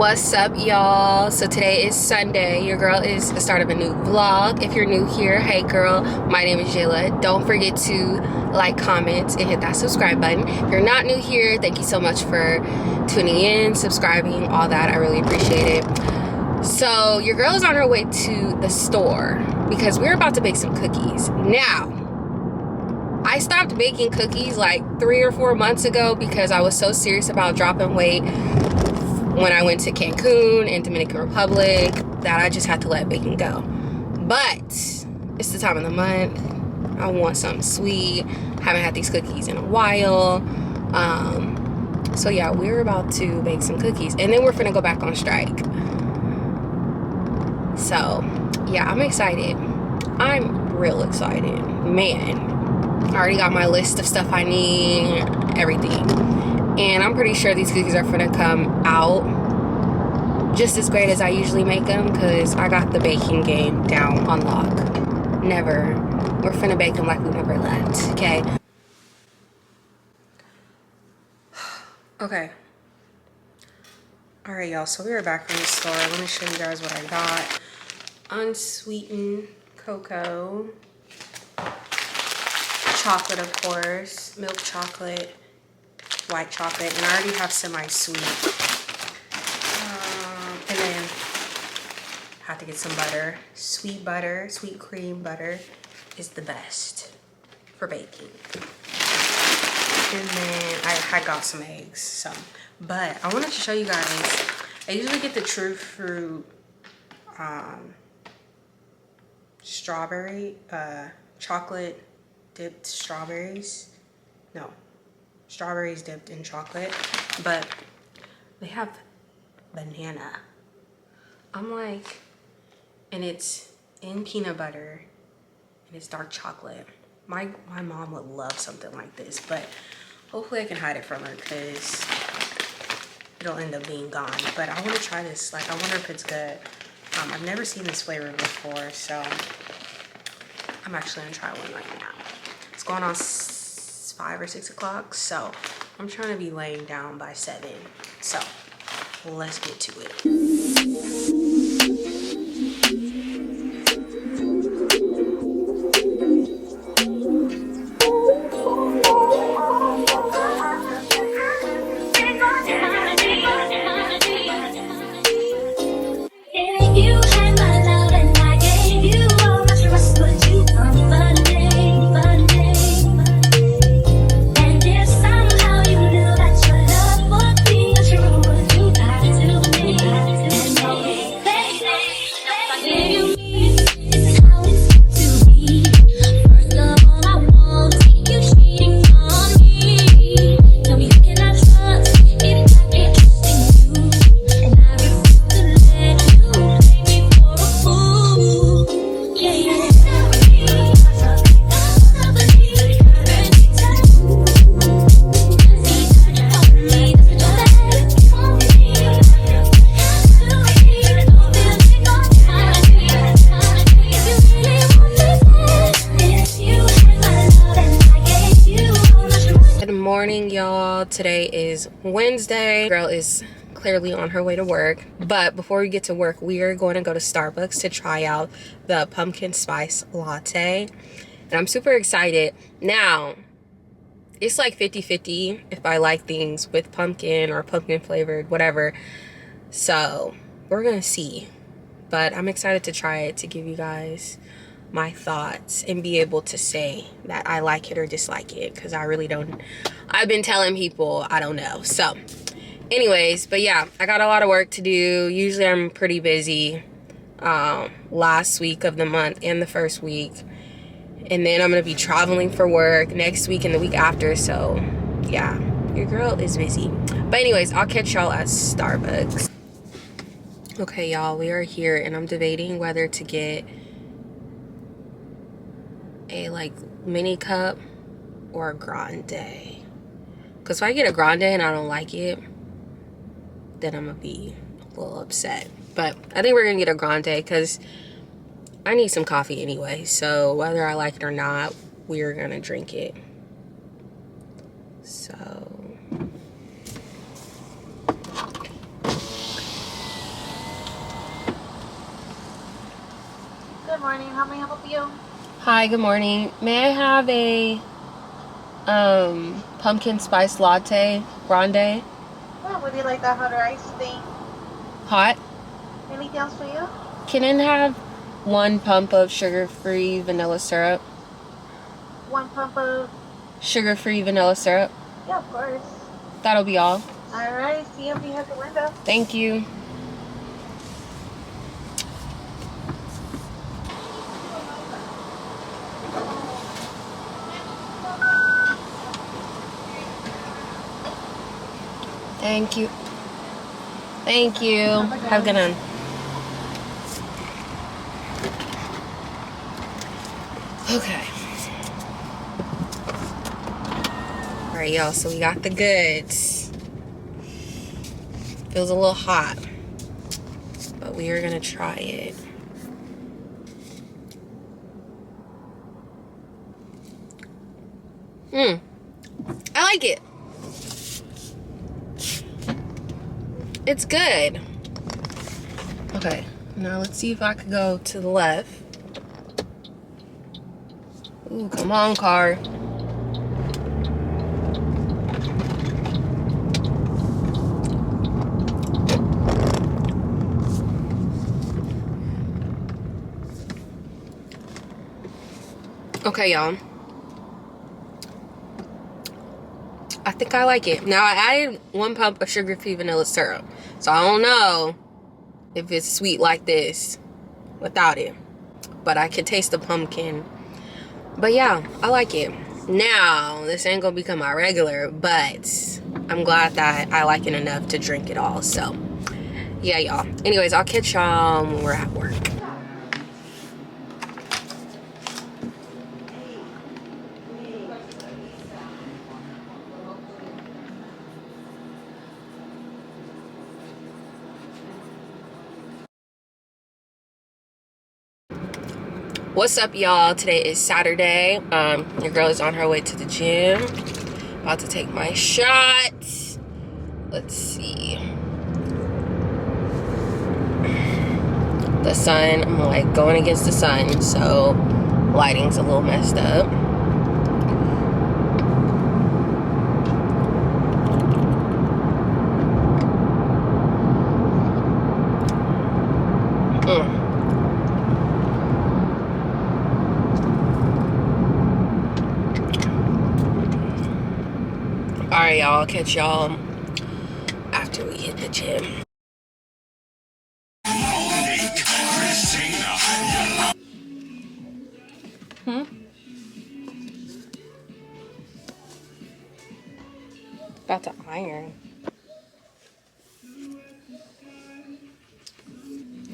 What's up, y'all? So today is Sunday. Your girl is the start of a new vlog. If you're new here, hey girl, my name is Jayla. Don't forget to like, comment, and hit that subscribe button. If you're not new here, thank you so much for tuning in, subscribing, all that. I really appreciate it. So your girl is on her way to the store because we're about to bake some cookies. Now, I stopped baking cookies like 3 or 4 months ago because I was so serious about dropping weight when I went to Cancun and Dominican Republic that I just had to let baking go. But it's the time of the month. I want something sweet. Haven't had these cookies in a while. So yeah, we're about to bake some cookies and then we're finna go back on strike. So yeah, I'm excited. I'm real excited. Man, I already got my list of stuff I need, everything. And I'm pretty sure these cookies are finna come out just as great as I usually make them because I got the baking game down on lock. We're finna bake them like we never left, okay? Okay. Alright, y'all, so we are back from the store. Let me show you guys what I got. Unsweetened cocoa. Chocolate, of course. Milk chocolate. White chocolate, and I already have semi-sweet. And then have to get some butter. Sweet cream butter is the best for baking. And then I got some eggs, so. But I wanted to show you guys, I usually get the True Fruit strawberry, chocolate dipped strawberries. No. Strawberries dipped in chocolate, but they have banana. I'm like, and it's in peanut butter and it's dark chocolate. My mom would love something like this, but hopefully I can hide it from her because it'll end up being gone. But I want to try this. Like, I wonder if it's good. I've never seen this flavor before, so I'm actually gonna try one right now. It's going on 5 or 6 o'clock, so I'm trying to be laying down by 7, so let's get to it. Morning, y'all. Today is Wednesday. Girl is clearly on her way to work, but before we get to work, we are going to go to Starbucks to try out the pumpkin spice latte, and I'm super excited. Now, it's like 50-50 if I like things with pumpkin or pumpkin flavored, whatever, so we're gonna see, but I'm excited to try it to give you guys my thoughts and be able to say that I like it or dislike it, because I really don't. I've been telling people I don't know. So anyways, but yeah, I got a lot of work to do. Usually I'm pretty busy last week of the month and the first week, and then I'm gonna be traveling for work next week and the week after, so yeah, your girl is busy. But anyways, I'll catch y'all at Starbucks. Okay, y'all, we are here and I'm debating whether to get a like mini cup or a grande, because if I get a grande and I don't like it, then I'm gonna be a little upset. But I think we're gonna get a grande because I need some coffee anyway, so whether I like it or not, we're gonna drink it. So you? Hi, good morning. May I have a pumpkin spice latte grande? Yeah, would you like that hot or iced thing? Hot. Anything else for you? Can it have 1 pump of sugar-free vanilla syrup? 1 pump of... Sugar-free vanilla syrup. Yeah, of course. That'll be all. Alright, see you behind the window. Thank you. Thank you. Thank you. Have a good one. Okay. Alright, y'all, so we got the goods. Feels a little hot, but we are gonna try it. I like it. It's good. Okay, now let's see if I could go to the left. Ooh, come on, car. Okay, y'all. I think I like it. Now, I added 1 pump of sugar-free vanilla syrup. So, I don't know if it's sweet like this without it. But I can taste the pumpkin. But, yeah, I like it. Now, this ain't gonna become my regular, but I'm glad that I like it enough to drink it all. So, yeah, y'all. Anyways, I'll catch y'all when we're at work. What's up, y'all? Today is Saturday. Your girl is on her way to the gym. About to take my shot. Let's see. The sun, I'm like going against the sun, so lighting's a little messed up. Alright, y'all. I'll catch y'all after we hit the gym. About to iron.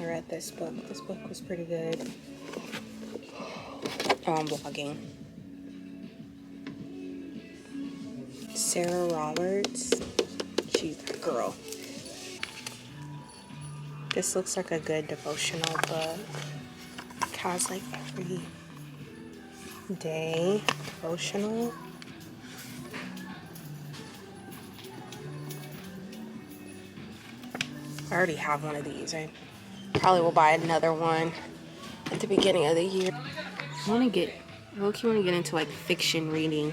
I read this book. This book was pretty good. Oh, I'm vlogging. Sarah Roberts. She's that girl. This looks like a good devotional book. It has like every day devotional. I already have one of these. I probably will buy another one at the beginning of the year. I want to get into like fiction reading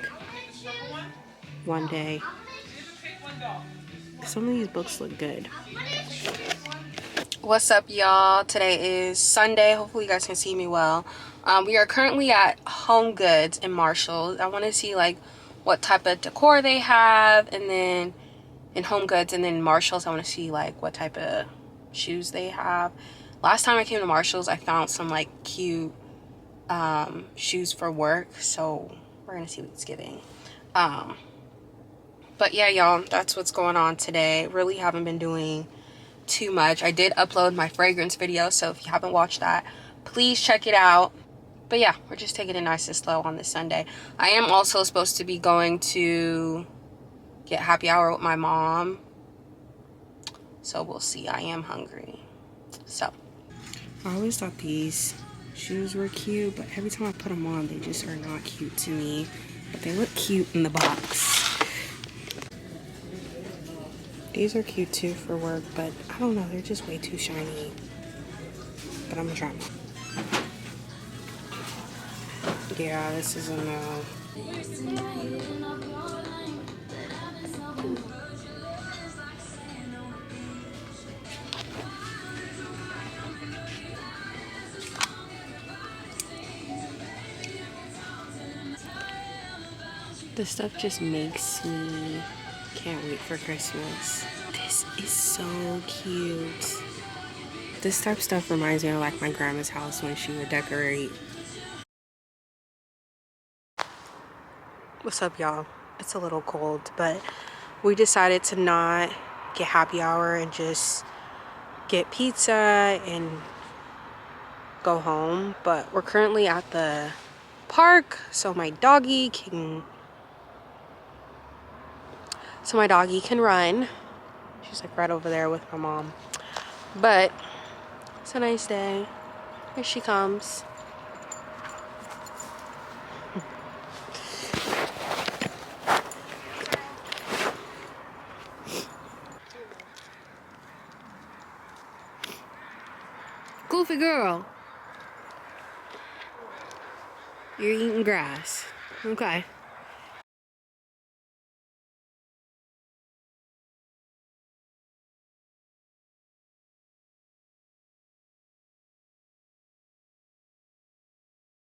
one day. Some of these books look good. What's up, y'all? Today is Sunday. Hopefully you guys can see me well. We are currently at Home Goods in Marshalls. I want to see like what type of decor they have, and then in Home Goods, and then Marshalls I want to see like what type of shoes they have. Last time I came to Marshalls I found some like cute shoes for work, so we're gonna see what it's giving. But yeah, y'all, that's what's going on today. Really haven't been doing too much. I did upload my fragrance video, so if you haven't watched that, please check it out. But yeah, we're just taking it nice and slow on this Sunday. I am also supposed to be going to get happy hour with my mom, so we'll see. I am hungry. So I always thought these shoes were cute, but every time I put them on they just are not cute to me, but they look cute in the box. These are cute too for work, but I don't know, they're just way too shiny. But I'm gonna try them. Yeah, this is a no. This stuff just makes me can't wait for Christmas. This is so cute. This type of stuff reminds me of like my grandma's house when she would decorate. What's up, y'all? It's a little cold, but we decided to not get happy hour and just get pizza and go home. But we're currently at the park, so my doggy can run. She's like right over there with my mom. But it's a nice day. Here she comes. Goofy girl. You're eating grass. Okay.